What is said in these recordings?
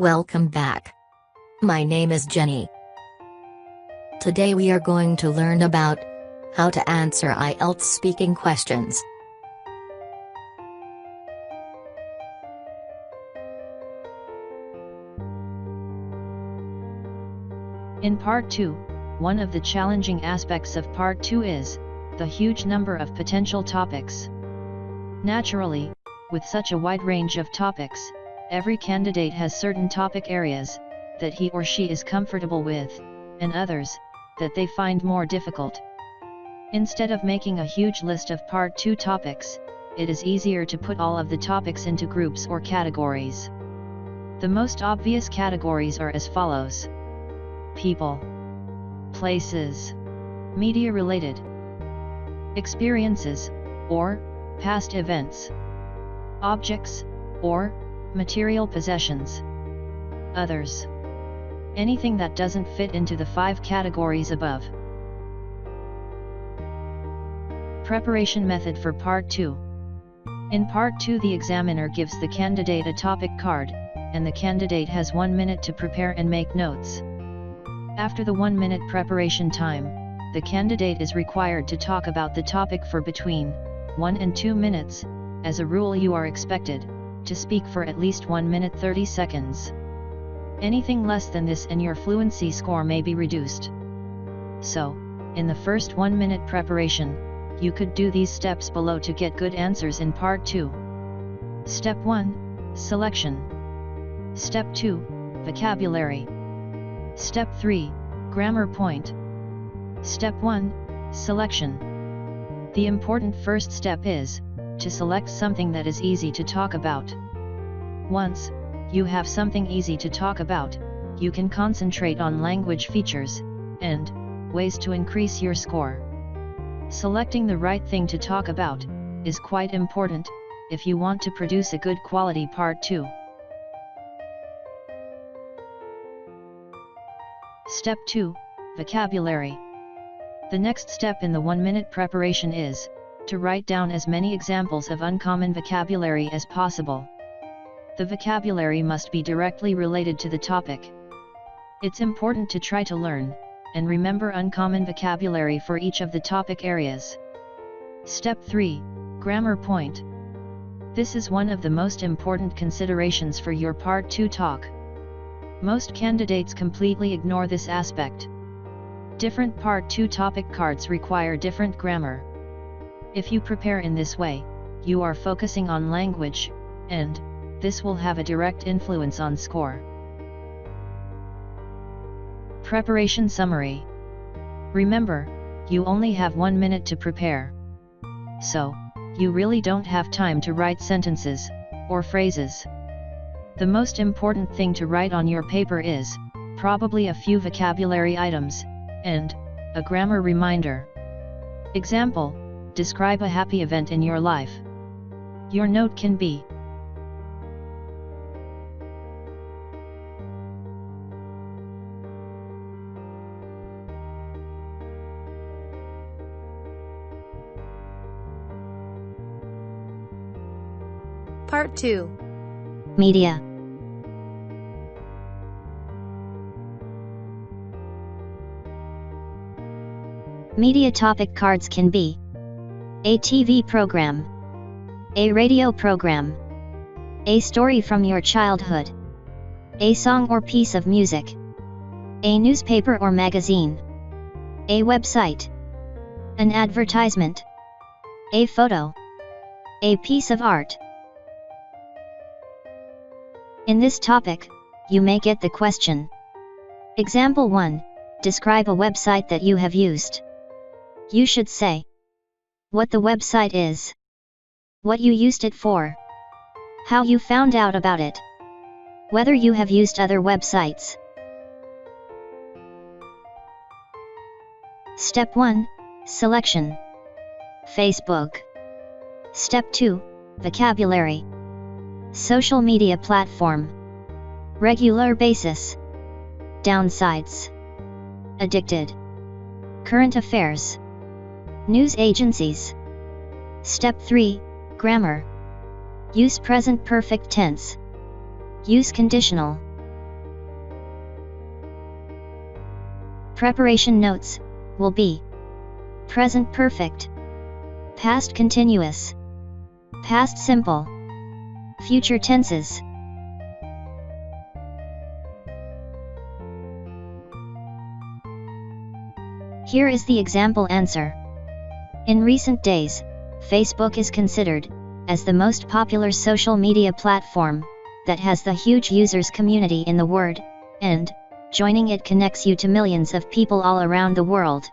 Welcome back. My name is Jenny. Today we are going to learn about how to answer IELTS speaking questions. In Part 2, one of the challenging aspects of Part 2 is the huge number of potential topics. Naturally, with such a wide range of topics, every candidate has certain topic areas that he or she is comfortable with, and others that they find more difficult. Instead of making a huge list of Part 2 topics, it is easier to put all of the topics into groups or categories. The most obvious categories are as follows: people, places, media-related, experiences, or past events, objects, or material possessions, others. Anything that doesn't fit into the 5 categories above. Preparation method for Part 2. In Part 2, the examiner gives the candidate a topic card, and the candidate has 1 minute to prepare and make notes. After the 1 minute preparation time, the candidate is required to talk about the topic for between 1 and 2 minutes. As a rule, you are expected to speak for at least 1 minute 30 seconds. Anything less than this and your fluency score may be reduced. So, in the first 1 minute preparation, you could do these steps below to get good answers in Part 2. Step 1, Selection. Step 2, Vocabulary. Step 3, Grammar point. Step 1, Selection. The important first step is to select something that is easy to talk about. Once you have something easy to talk about, you can concentrate on language features and ways to increase your score. Selecting the right thing to talk about is quite important if you want to produce a good quality Part 2. Step 2, Vocabulary. The next step in the 1 minute preparation is to write down as many examples of uncommon vocabulary as possible. The vocabulary must be directly related to the topic. It's important to try to learn and remember uncommon vocabulary for each of the topic areas. Step 3, Grammar point. This is one of the most important considerations for your Part 2 talk. Most candidates completely ignore this aspect. Different Part 2 topic cards require different grammar. If you prepare in this way, you are focusing on language, and this will have a direct influence on score. Preparation summary. Remember, you only have 1 minute to prepare. So, you really don't have time to write sentences or phrases. The most important thing to write on your paper is probably a few vocabulary items and a grammar reminder. Example: describe a happy event in your life. Your note can be: Part 2 Media. Media topic cards can be a TV program, a radio program, a story from your childhood, a song or piece of music, a newspaper or magazine, a website, an advertisement, a photo, a piece of art. In this topic, you may get the question. Example 1, describe a website that you have used. You should say what the website is, what you used it for, how you found out about it, whether you have used other websites. Step 1, Selection. Facebook. Step 2, Vocabulary. Social media platform. Regular basis. Downsides. Addicted. Current affairs. News agencies. Step 3, Grammar. Use present perfect tense. Use conditional. Preparation notes will be present perfect, past continuous, past simple, future tenses. Here is the example answer. In recent days, Facebook is considered as the most popular social media platform that has the huge users community in the world, and joining it connects you to millions of people all around the world.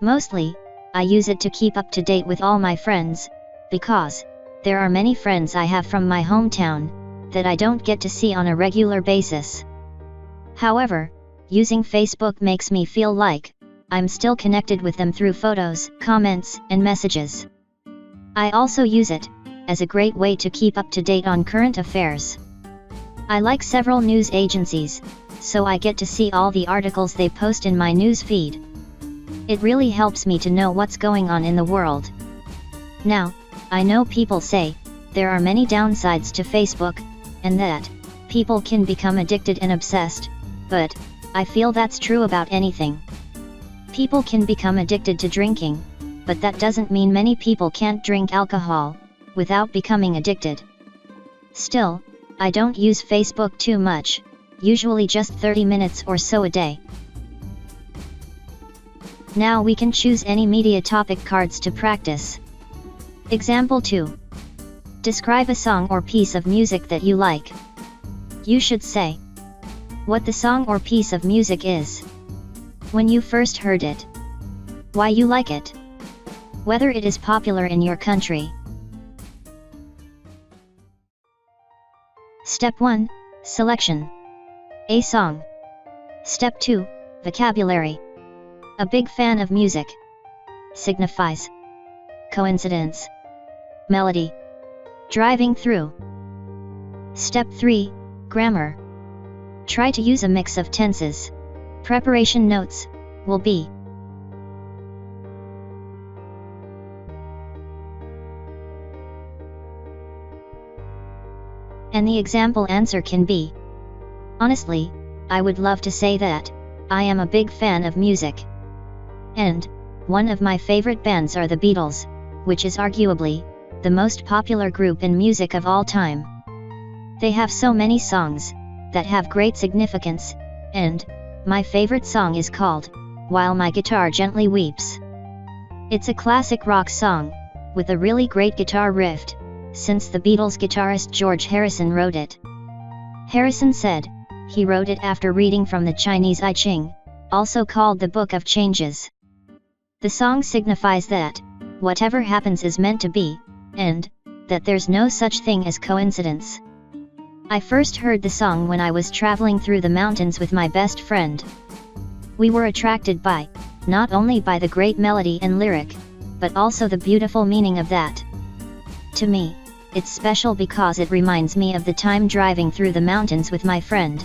Mostly, I use it to keep up to date with all my friends, because there are many friends I have from my hometown that I don't get to see on a regular basis. However, using Facebook makes me feel like I'm still connected with them through photos, comments, and messages. I also use it as a great way to keep up to date on current affairs. I like several news agencies, so I get to see all the articles they post in my news feed. It really helps me to know what's going on in the world. Now, I know people say there are many downsides to Facebook, and that people can become addicted and obsessed, but I feel that's true about anything. People can become addicted to drinking, but that doesn't mean many people can't drink alcohol without becoming addicted. Still, I don't use Facebook too much, usually just 30 minutes or so a day. Now we can choose any media topic cards to practice. Example 2. Describe a song or piece of music that you like. You should say what the song or piece of music is, when you first heard it, why you like it, whether it is popular in your country. Step 1, Selection. A song. Step 2, Vocabulary. A big fan of music. Signifies coincidence, melody, driving through. Step 3, Grammar. Try to use a mix of tenses. Preparation notes will be and the example answer can be, honestly, I would love to say that I am a big fan of music. And one of my favorite bands are the Beatles, which is arguably the most popular group in music of all time. They have so many songs that have great significance, and my favorite song is called While My Guitar Gently Weeps. It's a classic rock song with a really great guitar riff, since the Beatles guitarist George Harrison wrote it. Harrison said he wrote it after reading from the Chinese I Ching, also called the Book of Changes. The song signifies that whatever happens is meant to be, and that there's no such thing as coincidence. I first heard the song when I was traveling through the mountains with my best friend. We were attracted by, not only by the great melody and lyric, but also the beautiful meaning of that. To me, it's special because it reminds me of the time driving through the mountains with my friend.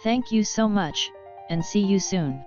Thank you so much, and see you soon.